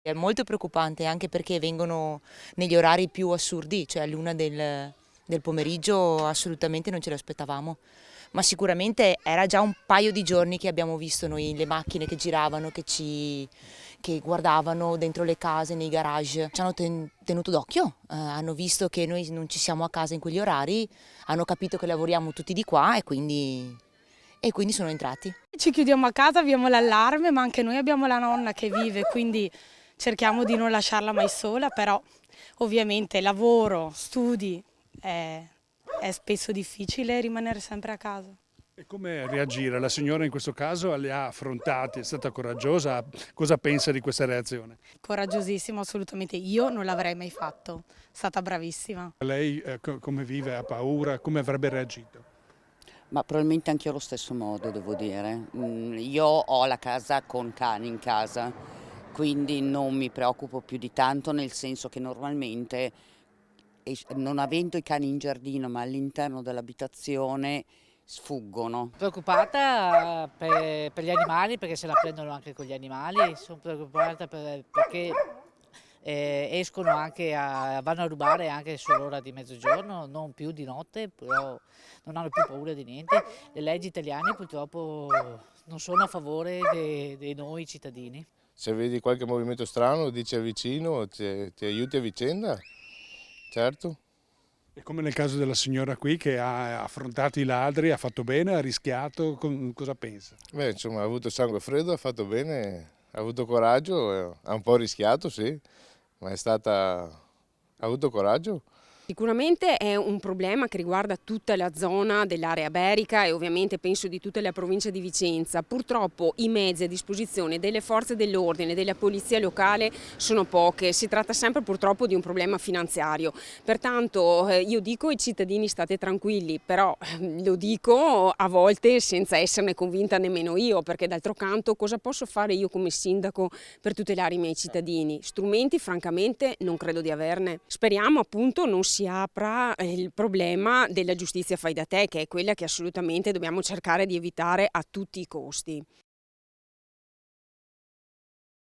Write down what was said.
È molto preoccupante anche perché vengono negli orari più assurdi, cioè all'1 del pomeriggio assolutamente non ce l'aspettavamo. Ma sicuramente era già un paio di giorni che abbiamo visto noi le macchine che giravano, che guardavano dentro le case, nei garage. Ci hanno tenuto d'occhio, hanno visto che noi non ci siamo a casa in quegli orari, hanno capito che lavoriamo tutti di qua e quindi sono entrati. Ci chiudiamo a casa, abbiamo l'allarme, ma anche noi abbiamo la nonna che vive, quindi cerchiamo di non lasciarla mai sola, però ovviamente lavoro, studi, è spesso difficile rimanere sempre a casa. E come reagire? La signora in questo caso li ha affrontati, è stata coraggiosa, cosa pensa di questa reazione? Coraggiosissimo, assolutamente, io non l'avrei mai fatto, è stata bravissima. Lei come vive? Ha paura? Come avrebbe reagito? Ma probabilmente anche io allo stesso modo, devo dire. Io ho la casa con cani in casa, quindi non mi preoccupo più di tanto, nel senso che normalmente, non avendo i cani in giardino ma all'interno dell'abitazione, sfuggono. Preoccupata per gli animali, perché se la prendono anche con gli animali, sono preoccupata perché escono anche vanno a rubare anche sull'ora di mezzogiorno, non più di notte, però non hanno più paura di niente. Le leggi italiane purtroppo non sono a favore dei noi cittadini. Se vedi qualche movimento strano, dici al vicino, ti aiuti a vicenda, certo. E come nel caso della signora qui che ha affrontato i ladri, ha fatto bene, ha rischiato, cosa pensa? Beh, insomma, ha avuto sangue freddo, ha fatto bene, ha avuto coraggio, ha un po' rischiato, sì, ma ha avuto coraggio. Sicuramente è un problema che riguarda tutta la zona dell'area berica e ovviamente penso di tutta la provincia di Vicenza. Purtroppo i mezzi a disposizione delle forze dell'ordine, della polizia locale sono poche, si tratta sempre purtroppo di un problema finanziario. Pertanto io dico ai cittadini state tranquilli, però lo dico a volte senza esserne convinta nemmeno io, perché d'altro canto cosa posso fare io come sindaco per tutelare i miei cittadini? Strumenti francamente non credo di averne. Speriamo appunto non si apra il problema della giustizia fai da te, che è quella che assolutamente dobbiamo cercare di evitare a tutti i costi.